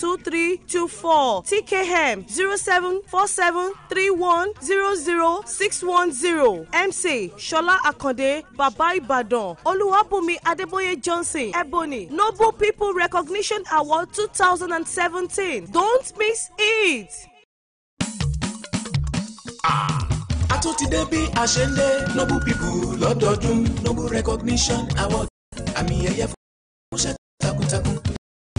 447930232324. TKM 074731000610. MC Shola Akonde Baba Ibadan. Oluwabumi Adeboye Johnson Ebony Noble People Recognition Award 2017. Don't miss it. Atotide bí a ṣe ń lé Noble People lọ́dọọdún Noble Recognition Award. Àmì ẹ̀yẹ fún ṣẹ́ takuntakun.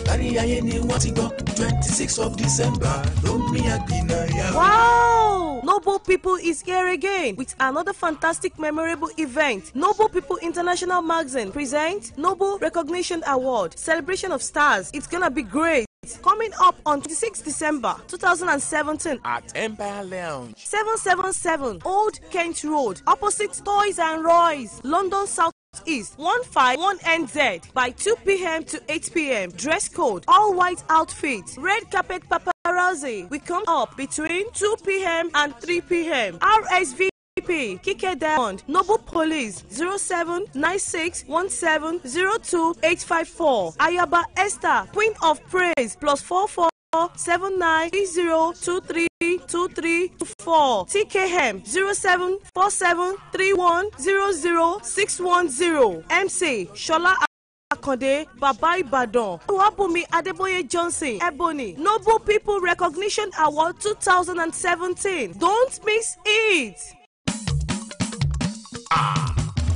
Kárí ayé ni wọ́n ti gbọ́ 26th of December ló ń mí àgbìnàyà. Wow! Noble People is here again with another fantastic memorable event. Noble People International Magazine presents Noble Recognition Award, Celebration of Stars. It's gonna be great. Coming up on 26 December 2017 At Empire Lounge, 777 Old Kent Road, opposite Toys and Roy's, London South East 151NZ by 2 p.m. to 8 p.m. Dress code all white outfits. Red carpet paparazzi. We come up between 2 p.m. and 3 p.m. RSVP Kike Diamond Noble Police 0796170284. Ayaba Esther Queen of Praise +44 7930232324. TKM 074731000610. MC Shola Akonde Baba Ibadan. Oluwabumi Adeboye Johnson Ebony Noble People Recognition Award 2017. Don't miss it.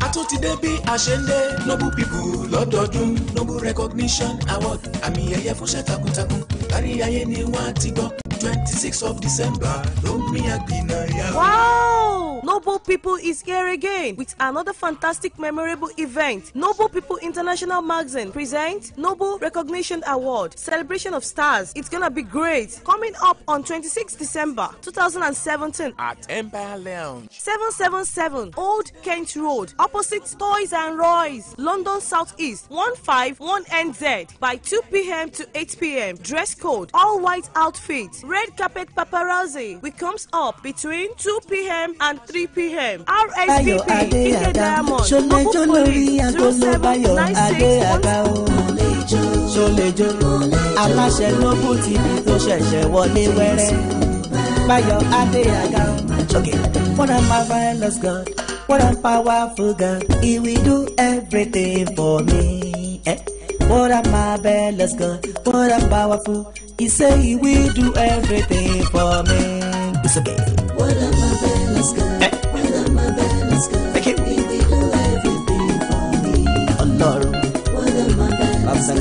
Atotide bí a ṣe ń lé Noble People lọ́dọọdún Noble Recognition Award. Àmì ẹ̀yẹ fún ṣẹ́ takuntakun. Kárí ayé ni wọ́n ti gbọ́ 26th of December ló ń mí àgbìnàyà. Wow! Noble People is here again with another fantastic memorable event. Noble People International Magazine presents Noble Recognition Award, Celebration of Stars. It's gonna be great. Coming up on 26 December 2017 At Empire Lounge, 777 Old Kent Road, opposite Toys and Roy's, London South East 151NZ by 2 p.m. to 8 p.m. Dress code all white outfits. Red carpet paparazzi. We comes up between 2 p.m. and 3 p.m. RSVP Kike Diamond Noble Police 079617. Aláṣẹ Noble TV tó ṣẹ̀ṣẹ̀ wọlé wẹ́rẹ́. Báyọ̀ Adéyàgá. Okay. What a marvelous God, what a powerful God, He will do everything for me. What a marvelous God, what a powerful, He say He will do everything for me. It's okay. What a marvelous God, what a marvelous God, Thank you. He will do everything for me. Oh Lord, What a marvelous God,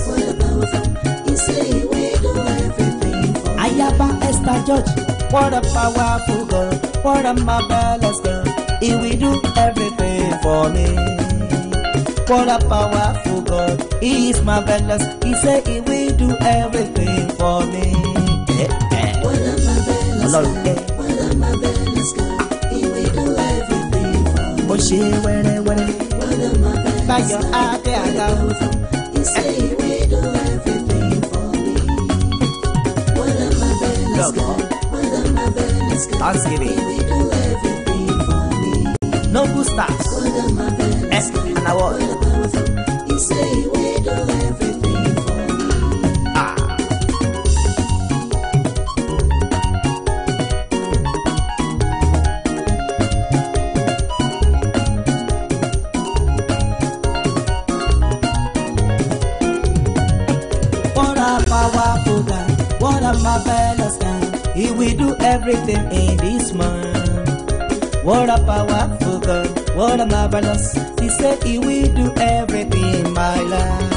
what a powerful, He say He will do everything for me. Ayaba Esther George, what a powerful God, what a marvelous God, He will do everything for me. What a powerful God, He is marvelous, He say He will do everything for me. What a marvelous Lord, God, what a marvelous God, He will do everything for me. oh she wẹ́rẹ́ wẹ́rẹ́, What a marvelous Báyọ̀ Adéyàgá. He say He will do everything for me. What a marvelous God, what a marvelous God, Thanksgiving. He will do everything for me. Noble Stars, What a marvelous an award. what a powerful, He say He will do everything for me. What a powerful God, what a marvelous God, He will do everything in this month. What a powerful God, what a marvelous, He said He will do everything in my life.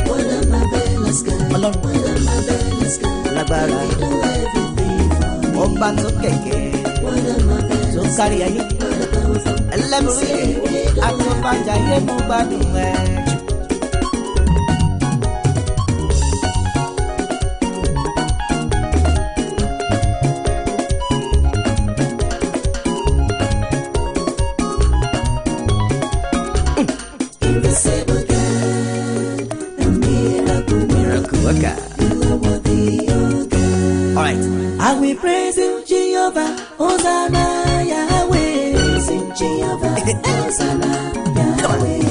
What a marvelous God, Ọlọ́run. what a marvelous God, Lágbára. He will do everything for me. Ọba tó kẹ̀kẹ́, What a marvelous tó kárí ayé, what a powerful, ẹlẹ́bùrẹ́, àtọ́bàjáyé mú gbádùn ẹ̀ jù. invisible God, a miracle worker. You are worthy, oh God. Alright. I will praise you, Jehovah, Hosanna, Yahweh. Praise you, Jehovah, Hosanna, Yahweh.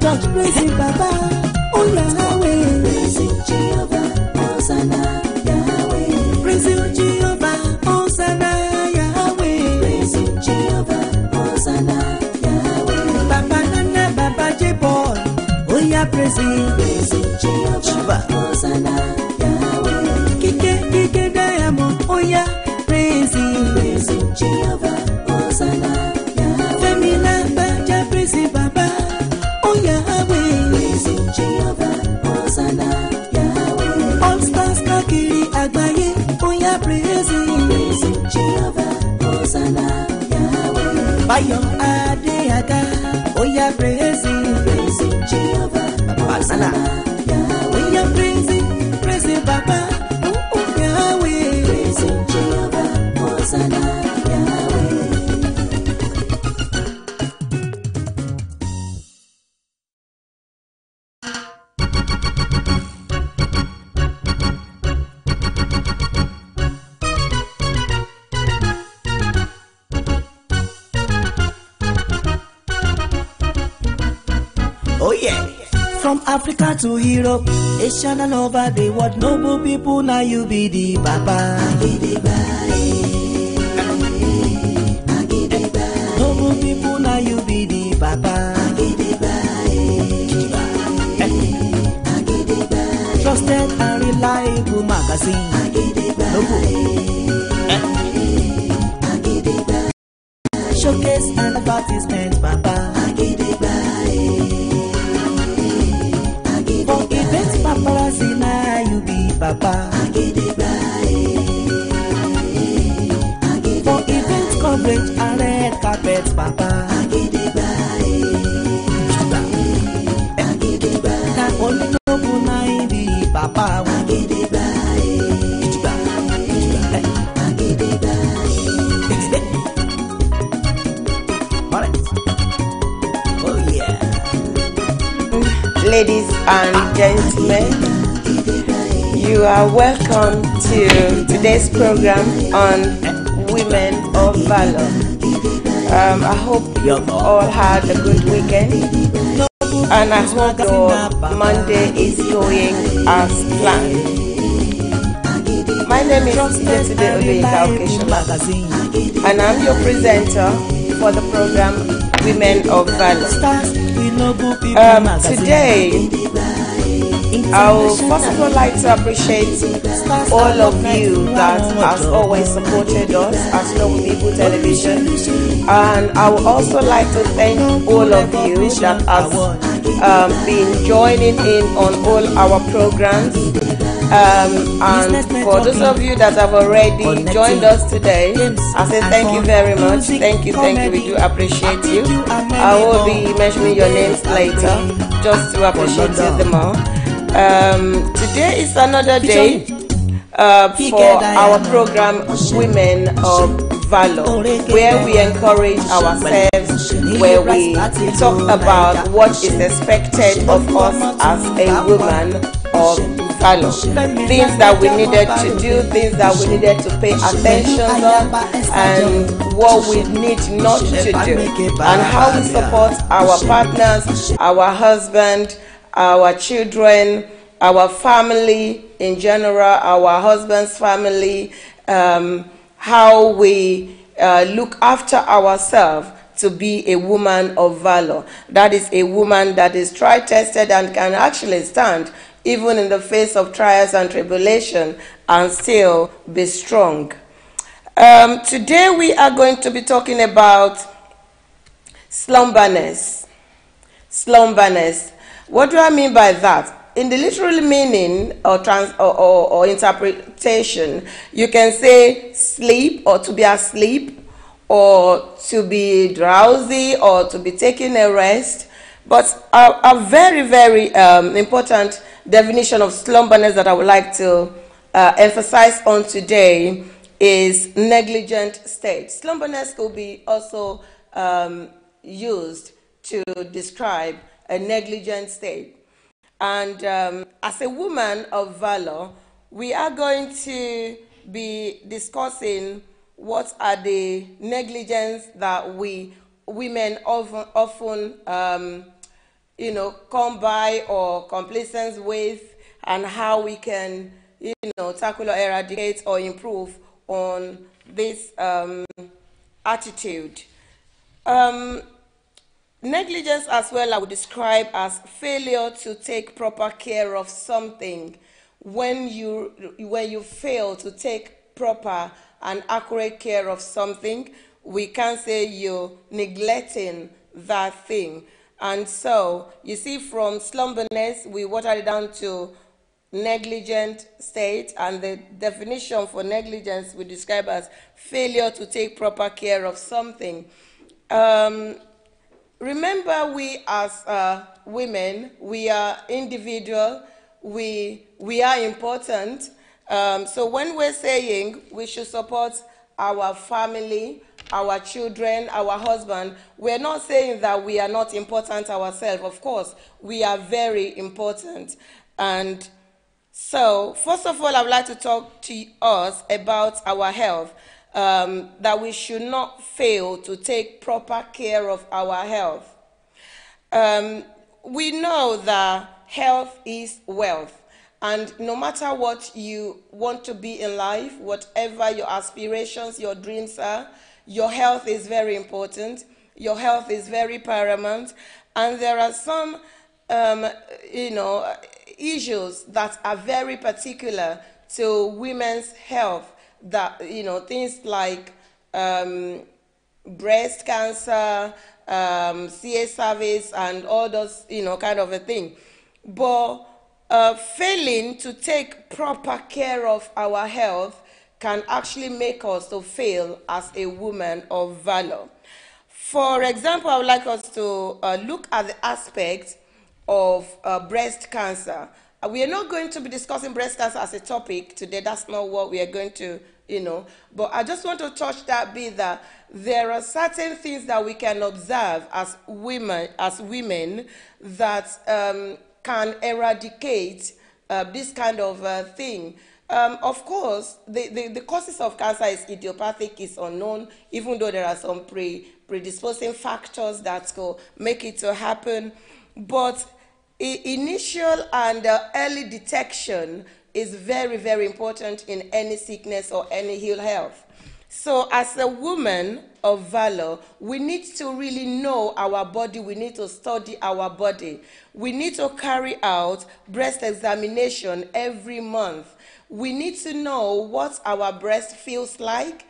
church, praising Baba, oh Yahweh. Praising Jehovah, Hosanna, Yahweh. Praising Jehovah, Hosanna, Yahweh. Praising Jehovah, Hosanna, Yahweh. Baba Nana, Baba J-Boy, oh yeah, praising Jehovah, Hosanna, Yahweh. Kike Diamond, oh yeah, praising Jehovah, Hosanna, Yahweh. Femina Baja, praising Baba, oh Yahweh. Praising Jehovah, Hosanna, Yahweh. All stars kakiri agbaye, oh yeah, praising Jehovah, Hosanna, Yahweh. Bayo Adeaga, oh yeah, praising Jehovah, Hosanna, Yahweh. oh yeah, praising Baba, oh Yahweh. Praising Jehovah, Hosanna, Yahweh. Oh yeah. From Africa to Europe, Asia and over the world, noble people, now you be the Baba. Noble people, now you be the Baba. Trusted and reliable magazine. Showcase and advertisement, Baba. For events, paparazzi, now you be Baba. For event coverage and red carpet, Baba. Now only noble now be Baba. Ladies and gentlemen, you are welcome to today's program on Women of Valor. I hope you've all had a good weekend, and I hope your Monday is going as planned. My name is Yetunde Oluyinka, and I'm your presenter for the program Women of Valor. Today, I would first of all like to appreciate all of you that has always supported us as Noble People Television, and I would also like to thank all of you that has been joining in on all our programs. And for those of you that have already joined us today, I say thank you very much. Thank you, we do appreciate you. I will be mentioning your names later just to appreciate you the more. Today is another day for our program Women of Valor, where we encourage ourselves, where we talk about what is expected of us as a woman of valor, things that we needed to do, things that we needed to pay attention on, and what we need not to do, and how we support our partners, our husband, our children, our family in general, our husband's family, how we look after ourselves to be a woman of valor. That is a woman that is tried-tested and can actually stand even in the face of trials and tribulation and still be strong. Today we are going to be talking about slumberness. Slumberness. What do I mean by that? In the literal meaning or interpretation, you can say sleep, or to be asleep, or to be drowsy, or to be taking a rest. But a very, very important definition of slumberness that I would like to emphasize on today is negligent state. Slumberness could be also used to describe a negligent state. And as a woman of valor, we are going to be discussing what are the negligence that we women often come by or complacent with, and how we can, tackle or eradicate or improve on this attitude. Um, Negligence as well I would describe as failure to take proper care of something. When you fail to take proper and accurate care of something, we can say you're neglecting that thing. And so you see, from slumberness we watered it down to negligent state, and the definition for negligence we describe as failure to take proper care of something. Remember, we as women, we are individual, we are important. So when we're saying we should support our family, our children, our husband, we're not saying that we are not important ourselves. Of course, we are very important. And so, first of all, I would like to talk to us about our health. That we should not fail to take proper care of our health. We know that health is wealth, and no matter what you want to be in life, whatever your aspirations, your dreams are, your health is very important. Your health is very paramount, and there are some, issues that are very particular to women's health, that things like breast cancer, CA service, and all those kind of a thing. But failing to take proper care of our health can actually make us to fail as a woman of valor. For example, I would like us to look at the aspect of breast cancer. We are not going to be discussing breast cancer as a topic today. That's not what we are going to, But I just want to touch that bit, that there are certain things that we can observe as women, that can eradicate this kind of thing. Of course, the causes of cancer is idiopathic, is unknown, even though there are some predisposing factors that will make it to happen. But initial and early detection is very, very important in any sickness or any ill health. So as a woman of valor, we need to really know our body. We need to study our body. We need to carry out breast examination every month. We need to know what our breast feels like,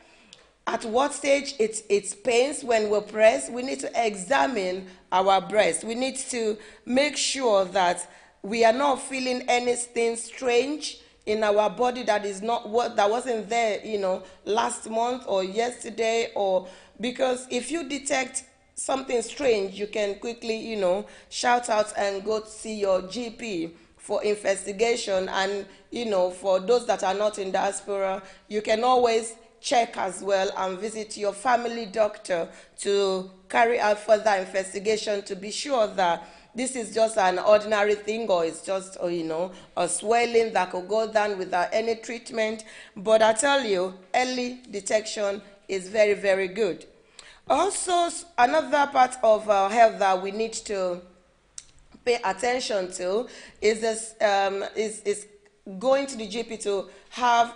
at what stage it pains when we're pressed. We need to examine our breast. We need to make sure that we are not feeling anything strange in our body that is not that wasn't there, last month or yesterday, or because if you detect something strange, you can quickly, shout out and go to see your GP for investigation. And, for those that are not in diaspora, you can always check as well and visit your family doctor to carry out further investigation to be sure that this is just an ordinary thing, or it's just, a swelling that could go down without any treatment. But I tell you, early detection is very, very good. Also, another part of our health that we need to pay attention to is this, is going to the GP to have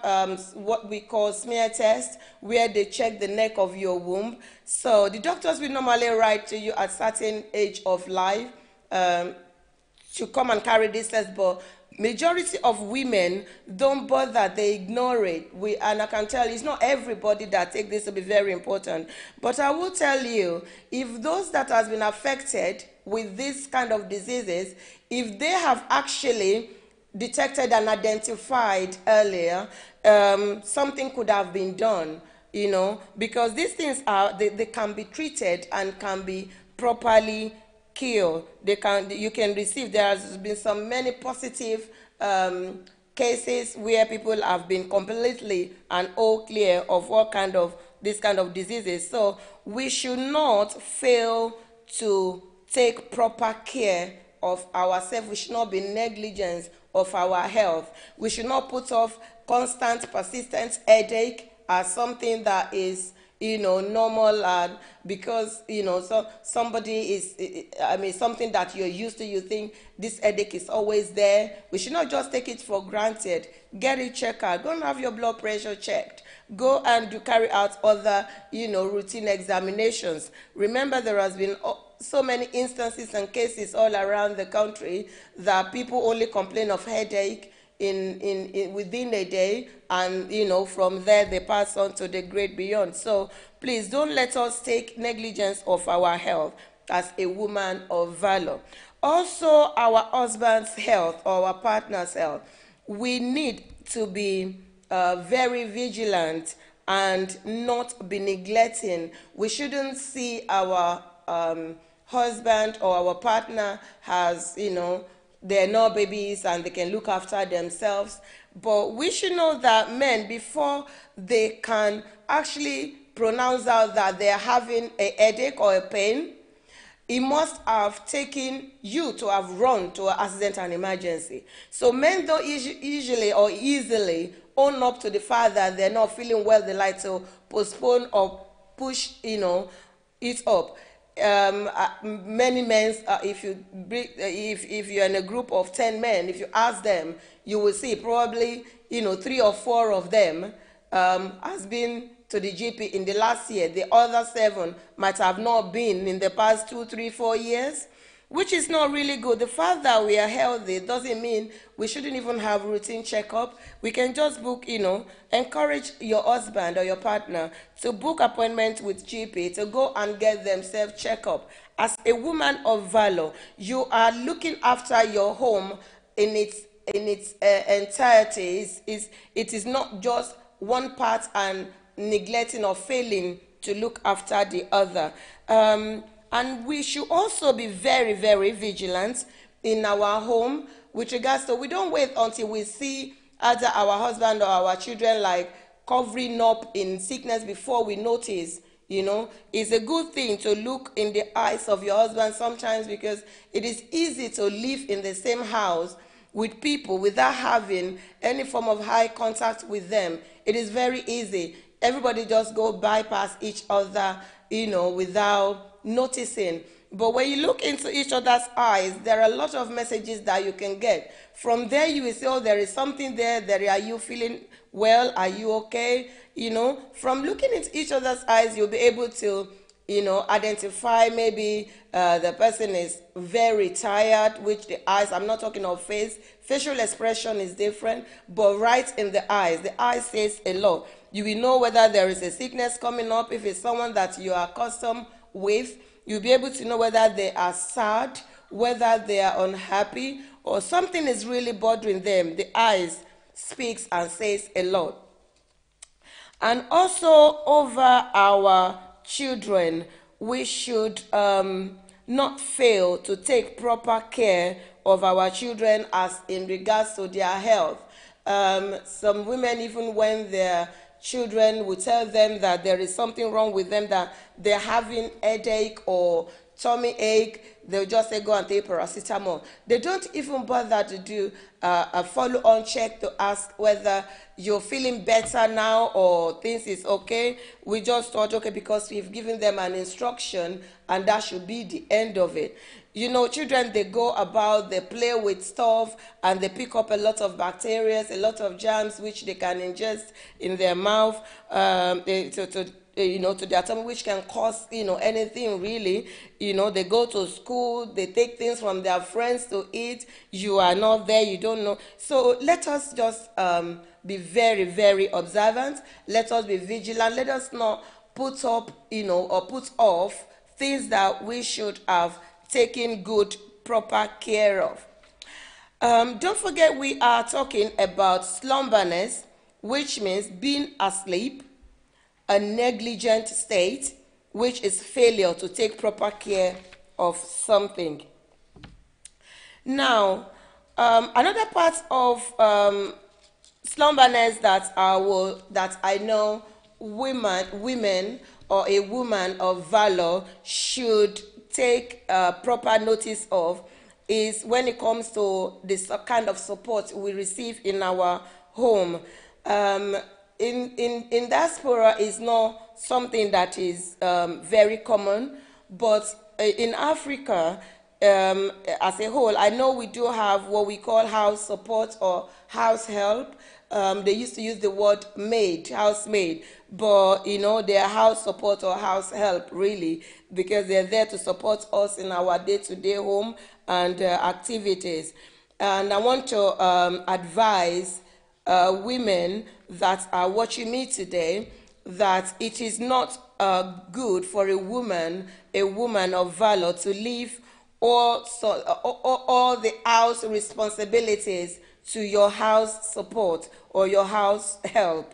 what we call smear test, where they check the neck of your womb. So the doctors will normally write to you at certain age of life to come and carry this test, but majority of women don't bother, they ignore it. And I can tell you, it's not everybody that take this to be very important. But I will tell you, if those that has been affected with this kind of diseases, if they have actually detected and identified earlier, something could have been done, because these things they can be treated and can be properly cured. You can receive. There has been many positive cases where people have been completely and all clear of this kind of diseases. So we should not fail to take proper care of ourselves. We should not be negligent of our health. We should not put off constant, persistent headache as something that is, normal, and because so somebody is, I mean, something that you're used to, you think this headache is always there. We should not just take it for granted. Get it checked out. Go and have your blood pressure checked. Go and carry out other routine examinations. Remember, there has been so many instances and cases all around the country that people only complain of headache in within a day, and from there they pass on to the great beyond. So please don't let us take negligence of our health as a woman of valor. Also, our husband's health or our partner's health, we need to be very vigilant and not be neglecting. We shouldn't see our husband or our partner has they're not babies and they can look after themselves. But we should know that men, before they can actually pronounce out that they're having a headache or a pain, it must have taken you to have run to an accident and emergency. So men don't usually or easily own up to the fact that they're not feeling well. They like to postpone or push it up. Many men, if you're in a group of 10 men, if you ask them, you will see probably 3 or 4 of them has been to the GP in the last year. The other 7 might have not been in the past 2, 3, 4 years, which is not really good. The fact that we are healthy doesn't mean we shouldn't even have routine checkup. We can just book, encourage your husband or your partner to book appointments with GP to go and get themselves checked up. As a woman of valor, you are looking after your home in its entirety. It is not just one part and neglecting or failing to look after the other. And we should also be very, very vigilant in our home with regards to, we don't wait until we see either our husband or our children like covering up in sickness before we notice. It's a good thing to look in the eyes of your husband sometimes, because it is easy to live in the same house with people without having any form of eye contact with them. It is very easy. Everybody just go bypass each other, without noticing. But when you look into each other's eyes, there are a lot of messages that you can get. From there, you will say, oh, there is something there. Are you feeling well? Are you okay? From looking into each other's eyes, you'll be able to, identify maybe the person is very tired, which the eyes, I'm not talking of face. Facial expression is different, but right in the eyes says a lot. You will know whether there is a sickness coming up. If it's someone that you are accustomed with, you'll be able to know whether they are sad, whether they are unhappy, or something is really bothering them. The eyes speaks and says a lot. And also over our children, we should not fail to take proper care of our children as in regards to their health. Some women, even when their children will tell them that there is something wrong with them, that they're having headache or tummy ache, they'll just say, go and take paracetamol. They don't even bother to do a follow-on check to ask whether you're feeling better now or things is okay. We just thought, okay, because we've given them an instruction and that should be the end of it. Children, they go about, they play with stuff, and they pick up a lot of bacteria, a lot of germs, which they can ingest in their mouth, to their tummy, which can cause, anything really. They go to school, they take things from their friends to eat. You are not there, you don't know. So let us just be very, very observant. Let us be vigilant. Let us not put up, or put off things that we should have taken good, proper care of. Don't forget, we are talking about slumberness, which means being asleep, a negligent state, which is failure to take proper care of something. Now, another part of slumberness that I know women or a woman of valor should take proper notice of is when it comes to this kind of support we receive in our home. in diaspora is not something that is very common, but in Africa as a whole, I know we do have what we call house support or house help. They used to use the word maid, housemaid, but you know, they are house support or house help really, because they're there to support us in our day-to-day home and activities. And I want to advise women that are watching me today that it is not good for a woman of valor, to leave all the house responsibilities to your house support or your house help.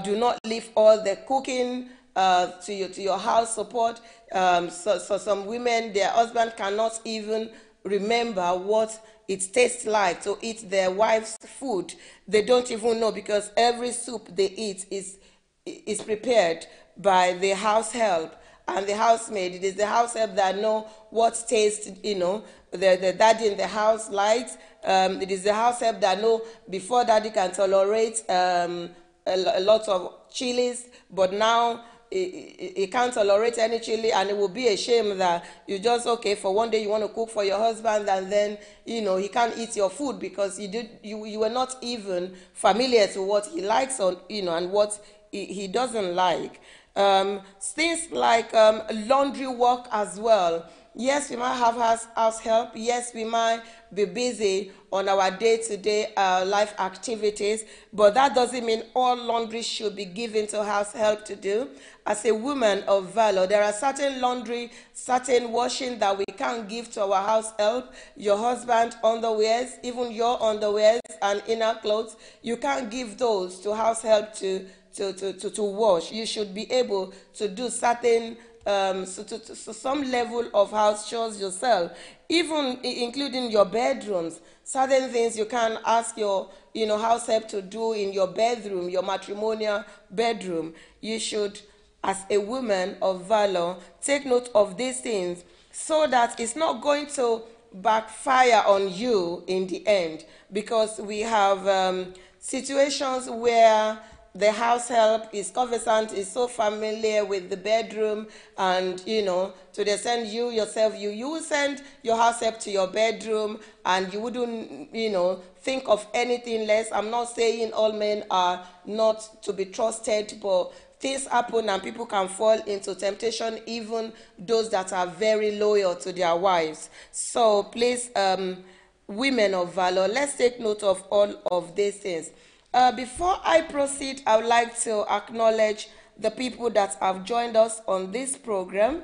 Do not leave all the cooking to your house support. So some women, their husband cannot even remember what it tastes like to eat their wife's food. They don't even know, because every soup they eat is prepared by the house help and the housemaid. It is the house help that know what taste, you know, the daddy in the house likes. It is the house help that know before daddy can tolerate a lot of chilies, but now he can't tolerate any chili, and it will be a shame that you just, okay, for one day you want to cook for your husband, and then you know he can't eat your food because you were not even familiar to what he likes, or you know, and what he doesn't like. Things like laundry work as well. Yes, we might have house help. Yes, we might be busy on our day-to-day life activities, but that doesn't mean all laundry should be given to house help to do. As a woman of valor, there are certain laundry, certain washing that we can't give to our house help. Your husband underwears, even your underwears and inner clothes, you can't give those to house help to wash. You should be able to do certain some level of house chores yourself, even including your bedrooms. Certain things you can ask your house help to do in your bedroom, your matrimonial bedroom. You should, as a woman of valor, take note of these things so that it's not going to backfire on you in the end, because we have situations where the house help is conversant, is so familiar with the bedroom, and to the extent you yourself, you will send your house help to your bedroom, and you wouldn't think of anything less. I'm not saying all men are not to be trusted, but things happen and people can fall into temptation, even those that are very loyal to their wives. So please, women of valor, let's take note of all of these things. Before I proceed, I would like to acknowledge the people that have joined us on this program.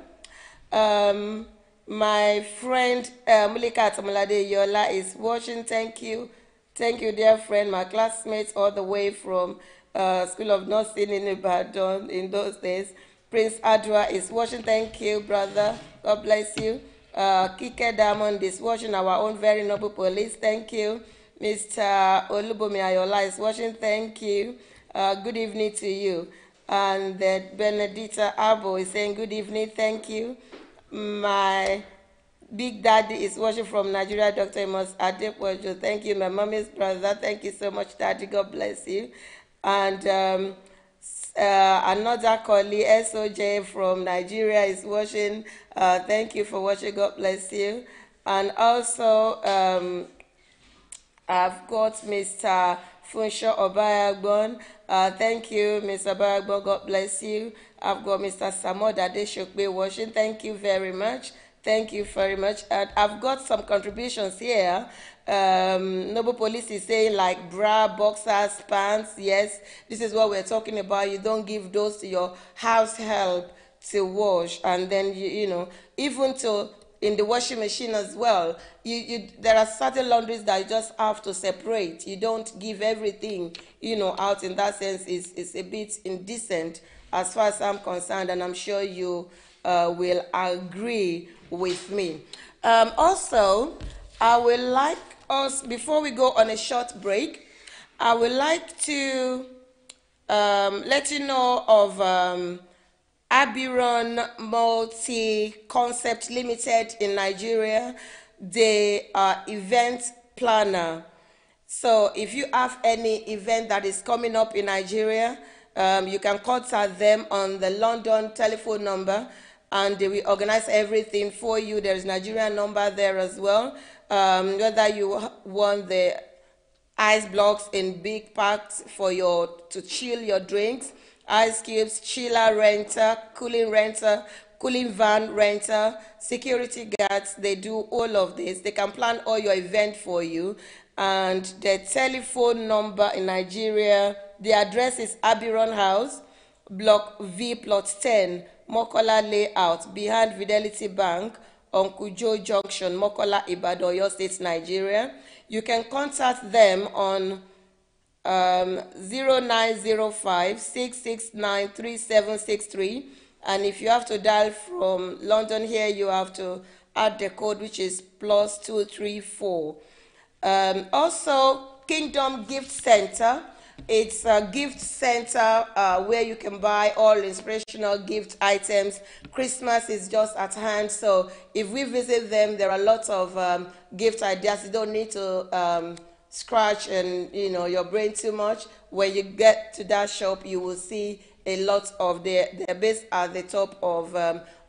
My friend Mulika Atamulade Yola is watching. Thank you, dear friend. My classmates all the way from School of Nursing in Ibadan in those days. Prince Adwa is watching. Thank you, brother. God bless you. Kike Diamond is watching, our own very noble police. Thank you. Mr. Olubomi Ayola is watching. Thank you. Good evening to you. And Benedita Abo is saying good evening. Thank you. My big daddy is watching from Nigeria, Dr. Amos Adepojo. Thank you. My mommy's brother. Thank you so much, Daddy. God bless you. And another colleague, SOJ from Nigeria, is watching. Thank you for watching. God bless you. And also, I've got Mr. Funsho Obayagbon. Thank you, Mr. Obayagbon. God bless you. I've got Mr. Samod Adeshokbe watching. Thank you very much. Thank you very much. And I've got some contributions here. Noble Police is saying like bra, boxers, pants. Yes, this is what we're talking about. You don't give those to your house help to wash. And then, even to in the washing machine as well, there are certain laundries that you just have to separate. You don't give everything out. In that sense, it's a bit indecent as far as I'm concerned, and I'm sure you will agree with me. Also, I would like us, before we go on a short break, I would like to let you know of Abiron Multi-Concept Limited in Nigeria. They are event planner. So if you have any event that is coming up in Nigeria, you can contact them on the London telephone number, and they will organize everything for you. There's Nigerian number there as well. Whether you want the ice blocks in big packs for to chill your drinks, ice cubes, chiller renter, cooling van renter, security guards, they do all of this. They can plan all your event for you. And the telephone number in Nigeria, the address is Abiron House, Block V, Plot 10, Mokola Layout, behind Fidelity Bank, on Kujo Junction, Mokola, Ibadan, Oyo State, Nigeria. You can contact them on 0905 669 3763. And if you have to dial from London here, you have to add the code, which is +234. Also, Kingdom Gift Center. It's a gift center where you can buy all inspirational gift items. Christmas is just at hand, so if we visit them, there are lots of gift ideas. You don't need to scratch and your brain too much. When you get to that shop, you will see a lot of their base at the top of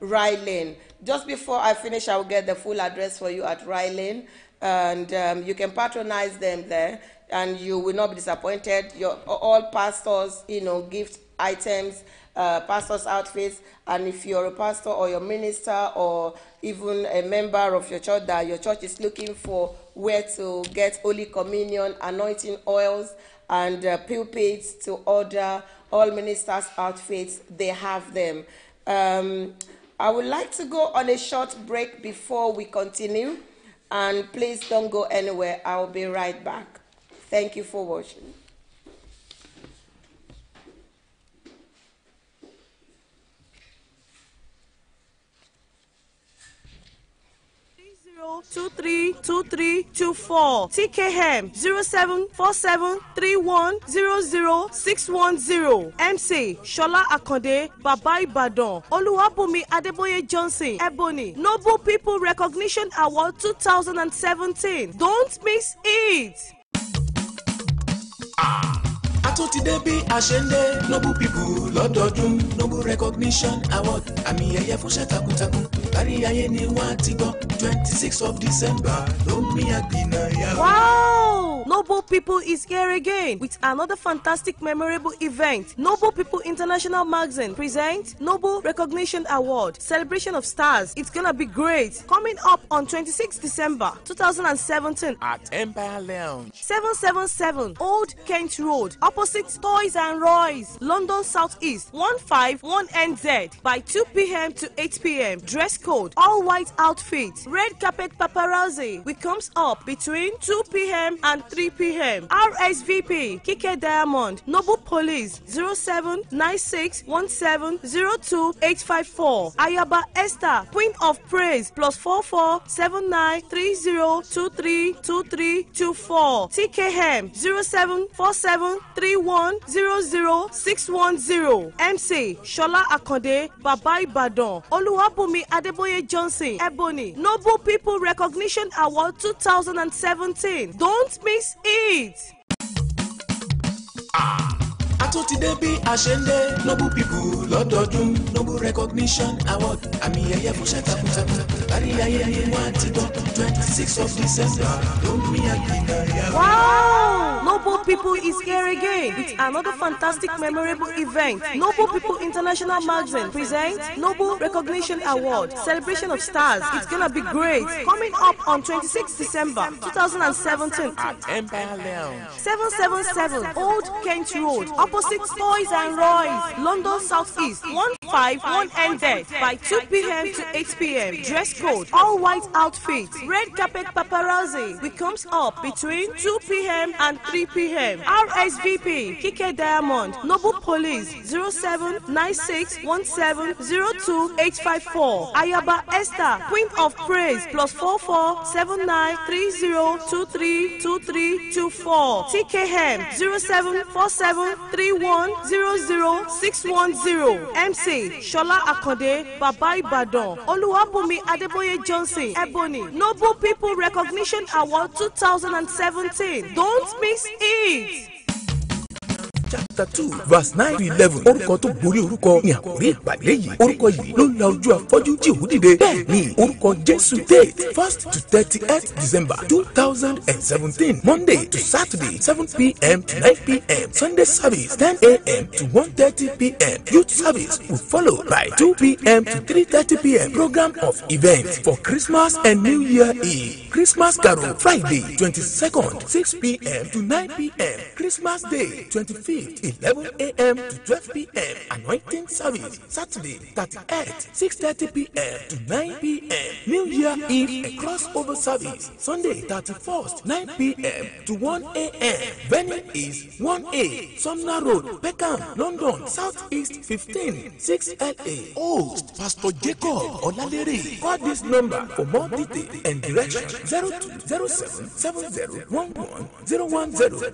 Rye Lane. Just before I finish, I will get the full address for you at Rye Lane, and you can patronize them there, and you will not be disappointed. All pastors, gift items, pastor's outfits, and if you're a pastor or your minister or even a member of your church that your church is looking for where to get Holy Communion, anointing oils, and pulpits to order all ministers' outfits, they have them. I would like to go on a short break before we continue, and please don't go anywhere. I'll be right back. Thank you for watching. 232324 TKM 074731000610 MC Shola Akande Baba Ibadan Oluwabumi Adeboye Johnson Ebony Noble People Recognition Award 2017. Don't miss it. Àtún ti dé bí a ṣe ń dé Noble People lọ́dọọdún Noble Recognition Award àmì ẹ̀yẹ fúnṣẹ́ takuntakun kárí ayé ni wọ́n ti gbọ́ 26th of December ló ń mí àgbìnàyà. Wow! Noble People is here again with another fantastic memorable event. Noble People International Magazine presents Noble Recognition Award Celebration of Stars. It's gonna be great. Coming up on 26th December 2017 at Empire Lounge, 777 Old Kent Road, opposite Toys and Roy's, London South East, 151NZ by 2 p.m. to 8 p.m. Dress code, all white outfit, red carpet paparazzi. We comes up between 2 p.m. and 3 p.m. RSVP, Kike Diamond, Noble Police, 0796170284. Ayaba Esther, Queen of Praise, +44 7930232324. TKM 074731000610. MC Shola Akande Baba Ibadan Oluwabumi Adeboye Johnson Ebony Noble People Recognition Award 2017. Don't miss it. Àtún ti dé bí a ṣe ń dé Noble People lọ́dọọdún Noble Recognition Award àmì ẹ̀yẹ fúnṣẹ́ takuntakun kárí ayé ni wọ́n ti gbọ́ 26th of December ló ń mí àgbìnàyà. Wow! Noble People is here again with another fantastic memorable event. Noble People International Magazine presents Noble Recognition Award Celebration of Stars. It's gonna be great. Coming up on 26th December 2017 at Empire Lounge, 777 Old Kent Road, opposite Toys and Roy's, London South East, 151NZ by 2 p.m. to 8 p.m. Dress code, all white outfit, red carpet paparazzi. We comes up between 2 p.m. and 3 p.m. RSVP, Kike Diamond, Noble Police, 0796170284. Ayaba Esther, Queen of Praise, +44 7930232324. TKM 074731000610. MC Blessing, Shola Akande, Baba Ibadan, Oluwabumi Adeboye Johnson, Ebony, Noble People Recognition Award 2017. Don't miss it. Chapter 2 verse 9 to 11. Orúkọ tó borí orúkọ ní àkórí ìpàdé yìí. Orúkọ yìí ló la ojú afọ́jú tí òun dìde. Bẹ́ẹ̀ ni orúkọ Jésù. Date 1st to 30th December 2017. Monday to Saturday 7 p.m. to 9 p.m. Sunday service 10 a.m. to 1:30 p.m. Youth service will follow by 2 p.m. to 3:30 p.m. Program of events for Christmas and New Year Eve. Christmas Carol Friday 22nd 6 p.m. to 9 p.m. Christmas Day 25th 11 a.m. to 12 p.m. Anointing service Saturday 38th 6:30 p.m. to 9 p.m. New Year Eve a crossover service Sunday 31st 9 p.m. to 1 a.m. Venue is 1A Sumner Road, Peckham, London, Southeast 15 6LA. Host Pastor Jacob Olalere. Call this number for more details and direction 0207 7011 010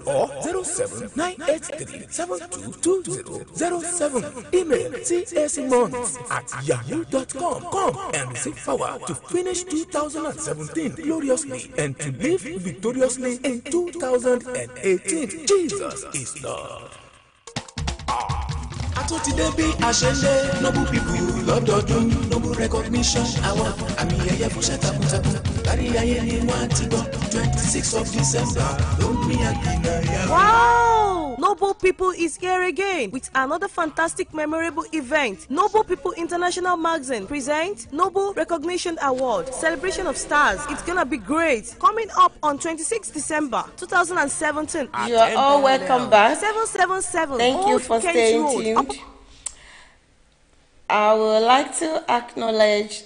or 07983 722007. Email csmonts@yahoo.com. Come and receive power to finish 2017 gloriously and to live victoriously in 2018. Jesus is Lord. Àtúntì dé bí a ṣe ń lé noble people lọ́dọọdún noble recognition award àmì ẹ̀yẹ fúnṣẹ́ takuntakun kárí ayé ni wọ́n ti gbọ́ 26th of December ló ń mí àgbìnà. Wow! Noble People is here again with another fantastic memorable event. Noble People International Magazine presents Noble Recognition Award, Celebration of Stars. It's gonna be great. Coming up on 26th December 2017. You are all welcome back. 777. Thank you for staying tuned. I would like to acknowledge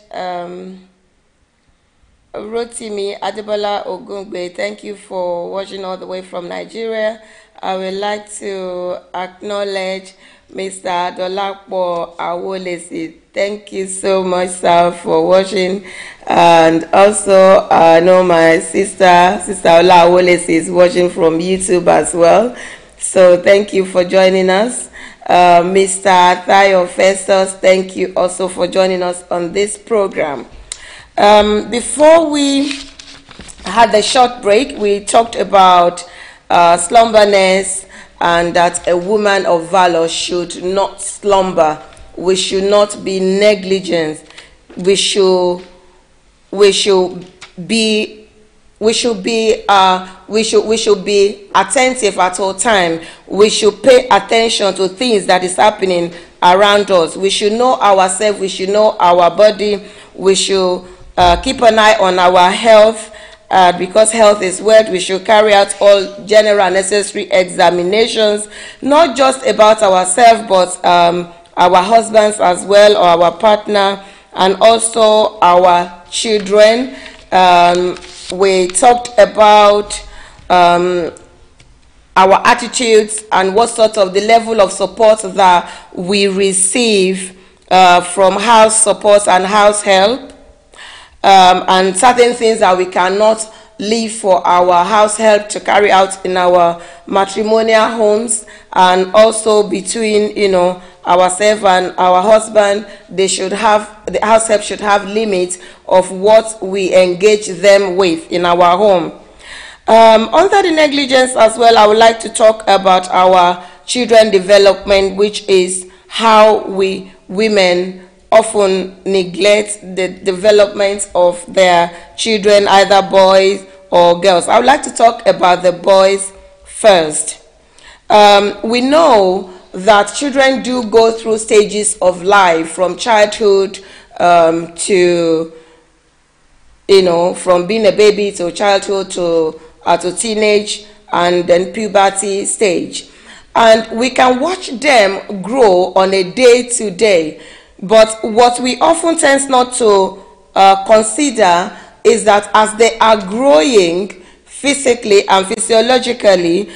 Rotimi Adebola Ogungbe. Thank you for watching all the way from Nigeria. I would like to acknowledge Mr. Dolapo Awolesi. Thank you so much, sir, for watching. And also, I know my sister Ola Awolesi is watching from YouTube as well. So thank you for joining us. Mr. Thayo Festus, thank you also for joining us on this program. Before we had the short break, we talked about slumberness and that a woman of valor should not slumber. We should not be negligent. We should be attentive at all time. We should pay attention to things that is happening around us. We should know ourselves. We should know our body. We should keep an eye on our health. Because health is wealth, we should carry out all general necessary examinations, not just about ourselves, but our husbands as well, or our partner, and also our children. We talked about our attitudes and what sort of the level of support that we receive from house support and house help. And certain things that we cannot leave for our house help to carry out in our matrimonial homes, and also between ourselves and our husband, the house help should have limits of what we engage them with in our home. Under the negligence as well, I would like to talk about our children development, which is how we women often neglect the development of their children, either boys or girls. I would like to talk about the boys first. We know that children do go through stages of life from childhood to, from being a baby to childhood to teenage and then puberty stage. And we can watch them grow on a day-to-day. But what we often tend not to consider is that as they are growing physically and physiologically,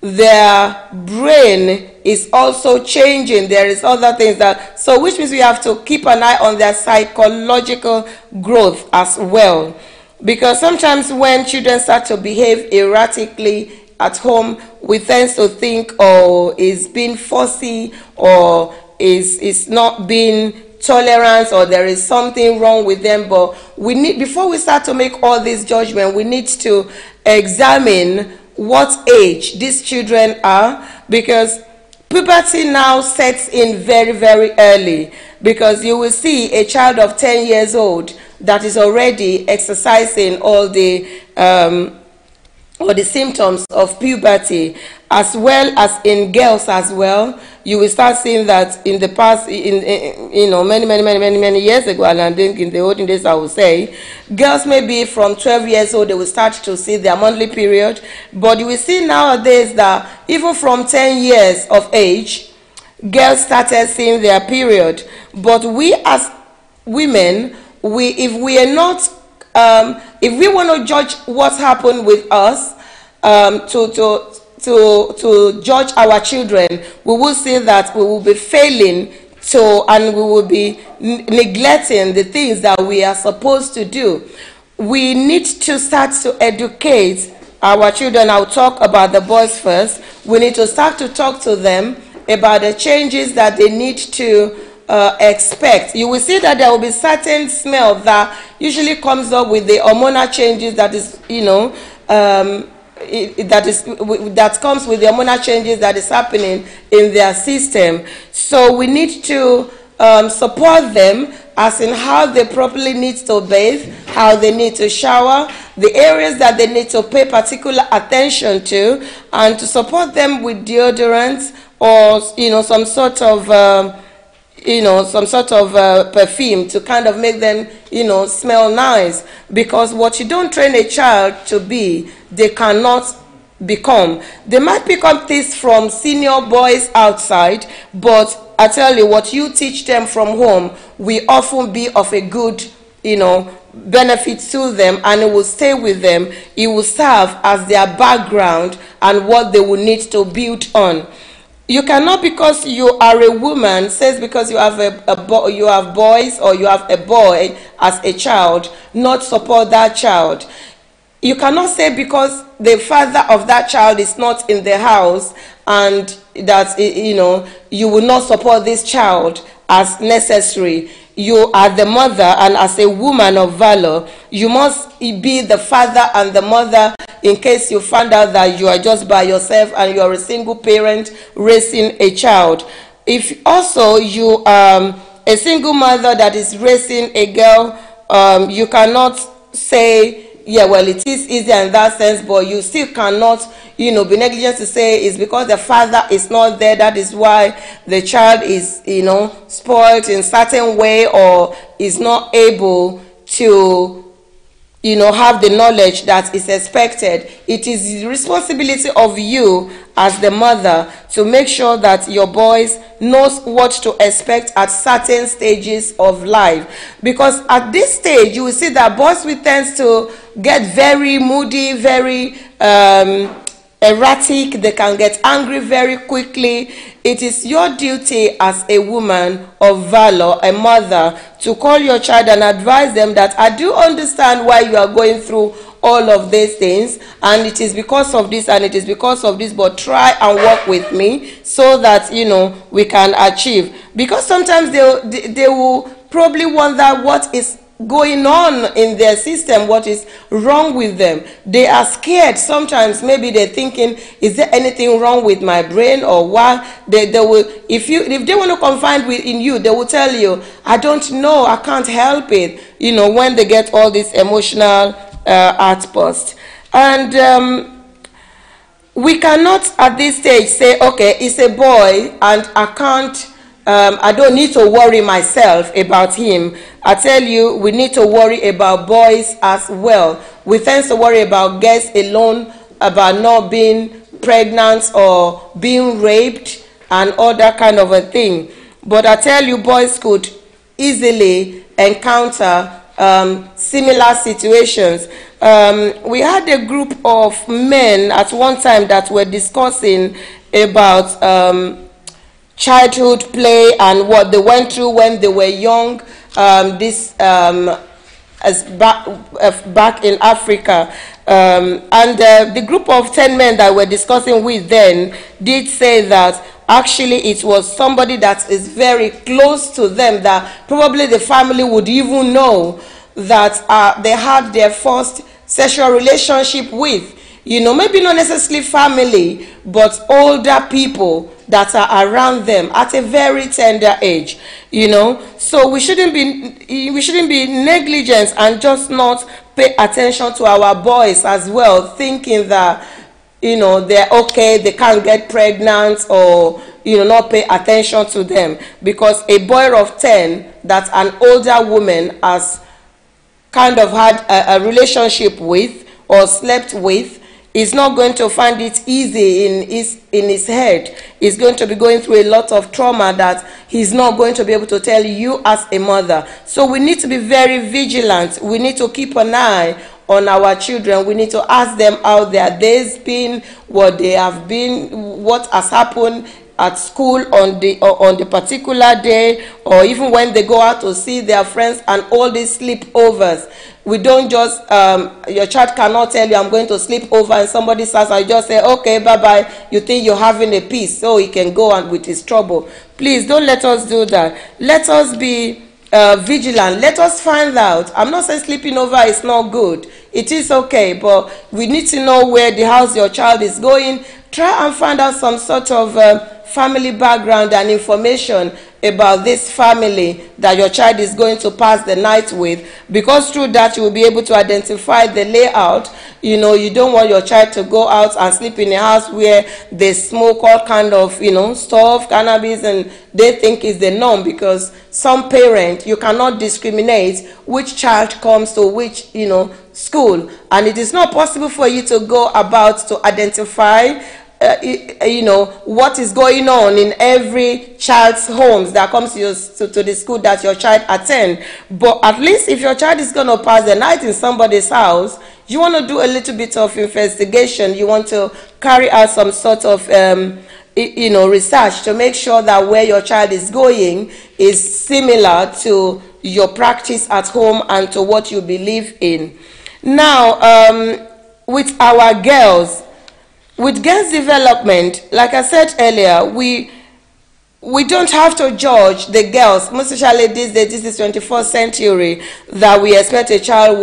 their brain is also changing. There is other things which means we have to keep an eye on their psychological growth as well. Because sometimes when children start to behave erratically at home, we tend to think, oh, is being fussy, or is not being tolerant, or there is something wrong with them. But we need, before we start to make all these judgments, we need to examine what age these children are, because puberty now sets in very, very early, because you will see a child of 10 years old that is already exercising all the symptoms of puberty, as well as in girls as well. You will start seeing that in the past, many years ago, and I think in the olden days, I would say, girls maybe from 12 years old, they will start to see their monthly period. But you will see nowadays that even from 10 years of age, girls started seeing their period. But we as women, if we are not, if we want to judge what happened with us, to judge our children, we will see that we will be failing and we will be neglecting the things that we are supposed to do. We need to start to educate our children. I'll talk about the boys first. We need to start to talk to them about the changes that they need to expect. You will see that there will be certain smell that usually comes up with the hormonal changes, that is, that comes with the hormonal changes that is happening in their system. So we need to support them, as in how they properly need to bathe, how they need to shower, the areas that they need to pay particular attention to, and to support them with deodorant, or some sort of perfume to kind of make them smell nice. Because what you don't train a child to be, they cannot become. They might pick up this from senior boys outside, but I tell you, what you teach them from home will often be of a good benefit to them, and it will stay with them. It will serve as their background and what they will need to build on. You cannot, because you are a woman, says because you have you have boys, or you have a boy as a child, not support that child. You cannot say because the father of that child is not in the house, and that you will not support this child as necessary. You are the mother, and as a woman of valor, you must be the father and the mother, in case you find out that you are just by yourself and you are a single parent raising a child. If also you are a single mother that is raising a girl, you cannot say, yeah, well, it is easier in that sense, but you still cannot, be negligent to say it's because the father is not there, that is why the child is, spoiled in certain way, or is not able to, have the knowledge that is expected. It is the responsibility of you as the mother to make sure that your boys knows what to expect at certain stages of life. Because at this stage, you will see that boys will tend to get very moody, very erratic. They can get angry very quickly. It is your duty as a woman of valor, a mother, to call your child and advise them that I do understand why you are going through all of these things, and it is because of this, and it is because of this, but try and work with me so that we can achieve. Because sometimes they will probably wonder what is going on in their system, what is wrong with them. They are scared sometimes. Maybe they're thinking, is there anything wrong with my brain, or what? They will, if they want to confide in you, they will tell you, I don't know, I can't help it, when they get all this emotional outburst. And we cannot at this stage say, okay, it's a boy and I don't need to worry myself about him. I tell you, we need to worry about boys as well. We tend to worry about girls alone, about not being pregnant or being raped and all that kind of a thing. But I tell you, boys could easily encounter similar situations. We had a group of men at one time that were discussing about childhood play and what they went through when they were young. As back in Africa, and the group of 10 men that we're discussing with then did say that actually it was somebody that is very close to them, that probably the family would even know that they had their first sexual relationship with. You know, maybe not necessarily family, but older people that are around them at a very tender age. You know, so we shouldn't be negligent and just not pay attention to our boys as well, thinking that, you know, they're okay, they can't get pregnant, or, you know, not pay attention to them. Because a boy of 10 that an older woman has kind of had a relationship with or slept with is not going to find it easy in his head. He's going to be going through a lot of trauma that he's not going to be able to tell you as a mother. So we need to be very vigilant. We need to keep an eye on our children. We need to ask them how their days been, what they have been, what has happened at school on the particular day, or even when they go out to see their friends, and all these sleepovers. We don't just your child cannot tell you, I'm going to sleep over, and somebody says, I just say, okay, bye bye. You think you're having a peace, so he can go on with his trouble. Please don't let us do that. Let us be vigilant. Let us find out. I'm not saying sleeping over is not good. It is okay, but we need to know where the house your child is going. Try and find out some sort of family background and information about this family that your child is going to pass the night with, because through that you will be able to identify the layout. You know, you don't want your child to go out and sleep in a house where they smoke all kind of, you know, stuff, cannabis, and they think is the norm, because some parent, you cannot discriminate which child comes to which, you know, school, and it is not possible for you to go about to identify you know, what is going on in every child's homes that comes to the school that your child attend. But at least if your child is going to pass the night in somebody's house, you want to do a little bit of investigation. You want to carry out some sort of you know, research to make sure that where your child is going is similar to your practice at home and to what you believe in. Now, with our girls, with girls' development, like I said earlier, we don't have to judge the girls, most especially these days. This is 21st century, that we expect a child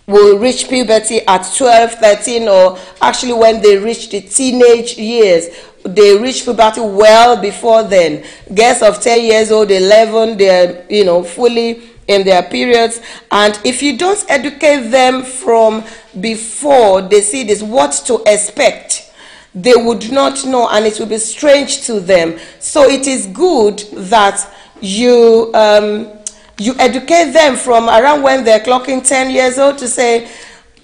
will reach puberty at 12, 13, or actually when they reach the teenage years. They reach puberty well before then. Girls of 10 years old, 11, they're, you know, fully in their periods. And if you don't educate them from before they see this, what to expect, they would not know, and it will be strange to them. So it is good that you educate them from around when they're clocking 10 years old to say,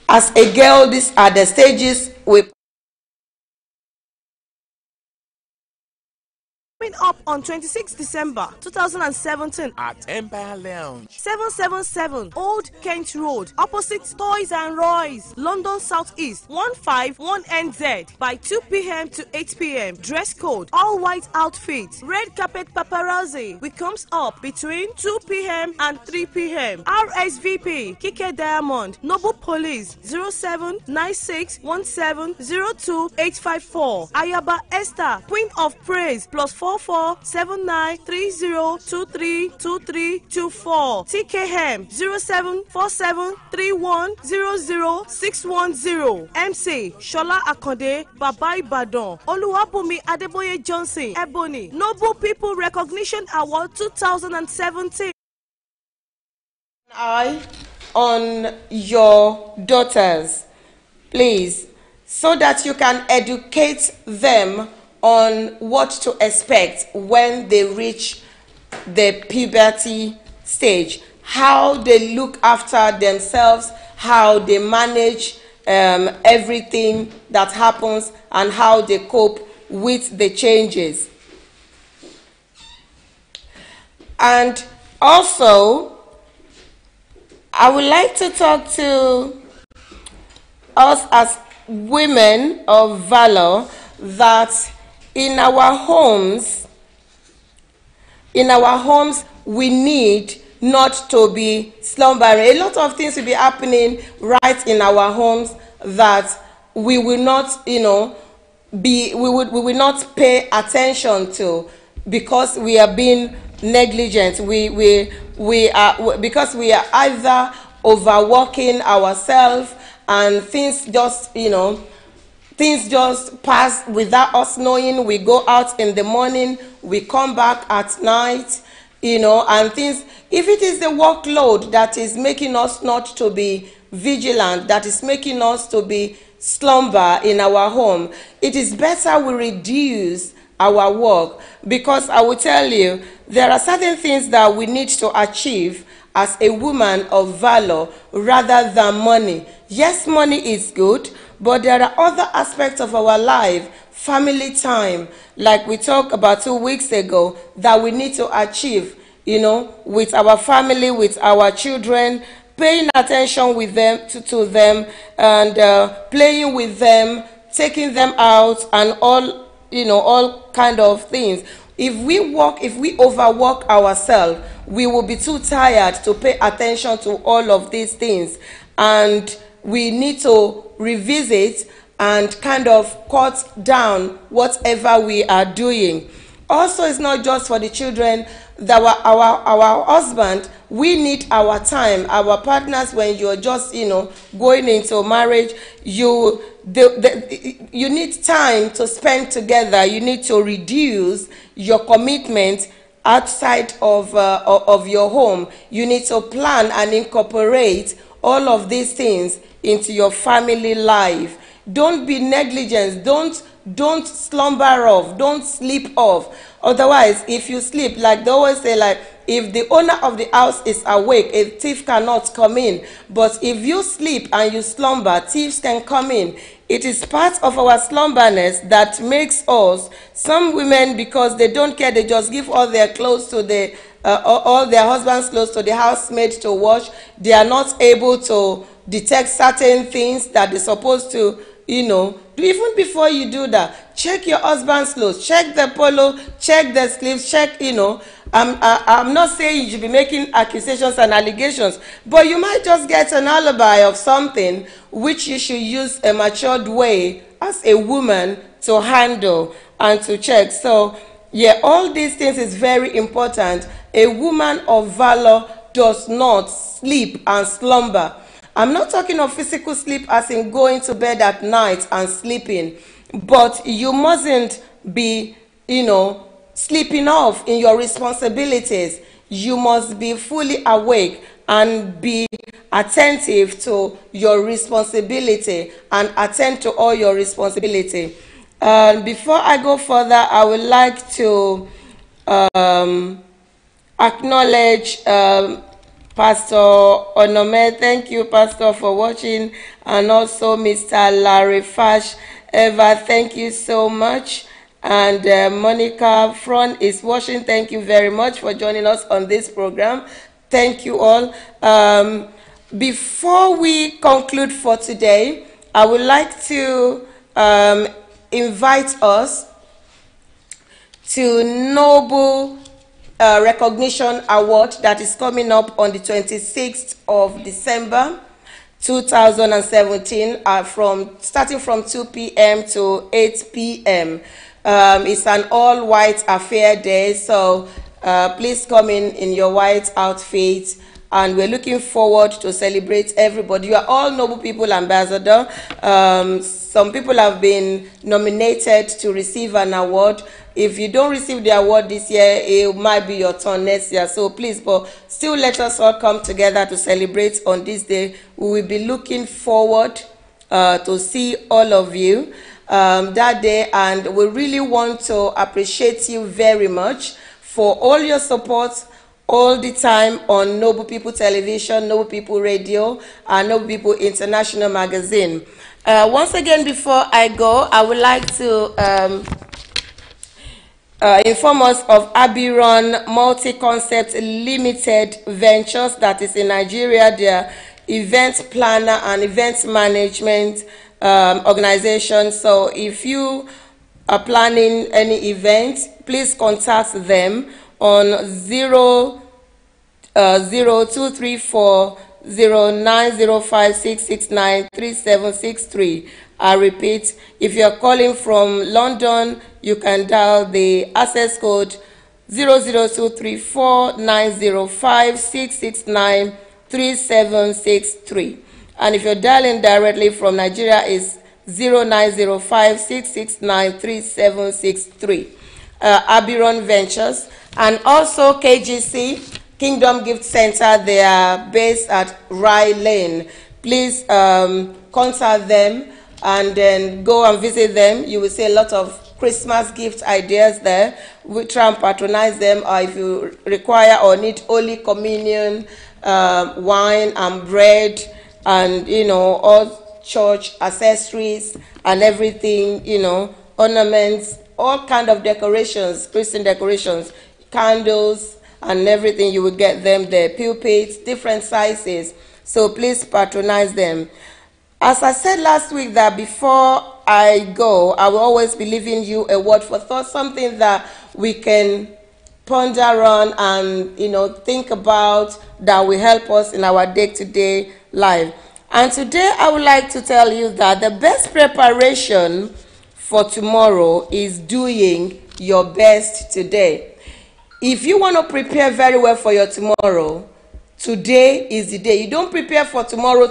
as a girl, these are the stages we. Coming up on 26 December 2017 at Empire Lounge, 777 Old Kent Road, opposite Toys and Roy's, London South East, 151NZ, by 2 p.m. to 8 p.m. Dress code, all white outfits. Red carpet paparazzi. We comes up between 2 p.m. and 3 p.m. RSVP Kike Diamond, Noble Police, 0796170284. Ayaba Esther, Queen of Praise, +447930232324. TKM 074731000610. MC Shola Akonde, Baba Ibadan, Oluwabumi Adeboye Johnson, Ebony, Noble People Recognition Award 2017. Eye on your daughters, please, so that you can educate them on what to expect when they reach the puberty stage, how they look after themselves, how they manage everything that happens, and how they cope with the changes. And also, I would like to talk to us as women of valor, that in our homes, we need not to be slumbering. A lot of things will be happening right in our homes that we will not, you know, we will not pay attention to, because we are being negligent. We are, because we are either overworking ourselves, and things just, things just pass without us knowing. We go out in the morning, we come back at night, and things, if it is the workload that is making us not to be vigilant, that is making us to be slumber in our home, it is better we reduce our work. Because I will tell you, there are certain things that we need to achieve as a woman of valor rather than money. Yes, money is good, but there are other aspects of our life, family time, like we talked about 2 weeks ago, that we need to achieve, with our family, with our children, paying attention with them to them, and playing with them, taking them out, and all kind of things. If we overwork ourselves, we will be too tired to pay attention to all of these things, and we need to revisit and kind of cut down whatever we are doing. Also, it's not just for the children, that our husband, we need our time. Our partners, when you're just going into marriage, you need time to spend together. You need to reduce your commitment outside of your home. You need to plan and incorporate all of these things into your family life. Don't be negligent. Don't slumber off. Don't sleep off. Otherwise, if you sleep, like they always say, like, if the owner of the house is awake, a thief cannot come in. But if you sleep and you slumber, thieves can come in. It is part of our slumberness that makes us, some women, because they don't care, they just give all their clothes to the all their husband's clothes to the housemaid to wash. They are not able to detect certain things that they're supposed to do. Even before you do that, check your husband's clothes, check the polo, check the sleeves, check. I'm not saying you should be making accusations and allegations, but you might just get an alibi of something which you should use a matured way as a woman to handle and to check. So yeah, all these things is very important. A woman of valor does not sleep and slumber. I'm not talking of physical sleep as in going to bed at night and sleeping, but you mustn't be, sleeping off in your responsibilities. You must be fully awake and be attentive to your responsibility and attend to all your responsibility. Before I go further, I would like to acknowledge Pastor Onome. Thank you, Pastor, for watching. And also Mr. Larry Fash. Eva, thank you so much. And Monica Front is watching. Thank you very much for joining us on this program. Thank you all. Before we conclude for today, I would like to invite us to Noble Recognition Award that is coming up on the 26th of December 2017, starting from 2 p.m. to 8 p.m. It's an all-white affair day, so please come in your white outfit, and we're looking forward to celebrate everybody. You are all Noble People Ambassador. Some people have been nominated to receive an award. If you don't receive the award this year, it might be your turn next year. So please, but still let us all come together to celebrate on this day. We will be looking forward to see all of you that day, and we really want to appreciate you very much for all your support all the time on Noble People Television, Noble People Radio, and Noble People International Magazine. Once again, before I go, I would like to inform us of Abiron Multi-Concept Limited Ventures that is in Nigeria. They are event planner and event management organization. So if you are planning any event, please contact them on 0234 0905-669-3763. I repeat, if you are calling from London, you can dial the access code 00234-905-669-3763. And if you're dialing directly from Nigeria, it's 0905-669-3763. Abiron Ventures, and also KGC, Kingdom Gift Center. They are based at Rye Lane. Please contact them and then go and visit them. You will see a lot of Christmas gift ideas there. We try and patronize them, or if you require or need Holy Communion, wine and bread, and all church accessories and everything, ornaments, all kind of decorations, Christian decorations, candles and everything, you will get them there. Pulpits, different sizes. So please patronize them. As I said last week, that before I go, I will always be leaving you a word for thought, something that we can ponder on and think about, that will help us in our day-to-day life. And today I would like to tell you that the best preparation for tomorrow is doing your best today. If you want to prepare very well for your tomorrow, today is the day. You don't prepare for tomorrow,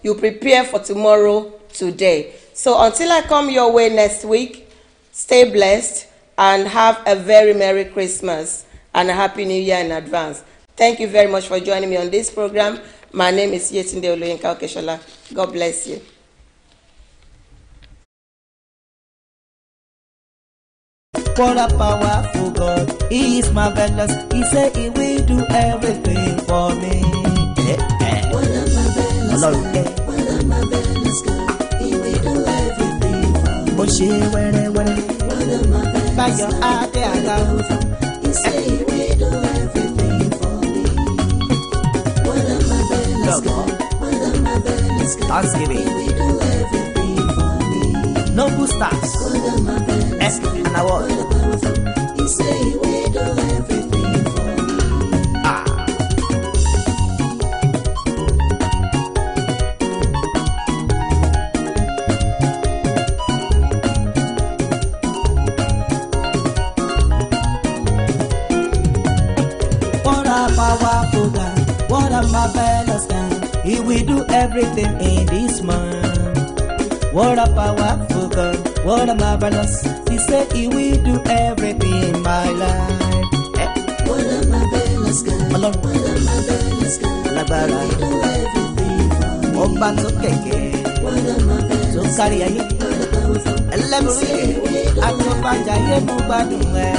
you prepare for tomorrow today. So until I come your way next week, stay blessed and have a very Merry Christmas and a Happy New Year in advance. Thank you very much for joining me on this program. My name is Yetunde Oloyinka Okeshola. God bless you. What a powerful God, He is marvelous. He said He will do everything for me. What a marvelous God, what a marvelous God, He will do everything for me. What a marvelous God, He said He will do everything for me. What a marvelous God, what a marvelous God, Thanksgiving. He will do everything for me. Noble stars. What a marvelous God, And I was. He said He will do everything for me. What a powerful God, what a marvelous God, He will do everything in this month. What a powerful God, what a marvelous, He said He will do everything in my life. What a marvelous God, what a marvelous God, He will do everything for me. Ọba tó kẹ̀kẹ́, What a marvelous tó kárí ayé, God, what a powerful, ẹlẹ́bùrú, àtọ́bàjáyé mú gbádùn ẹ̀.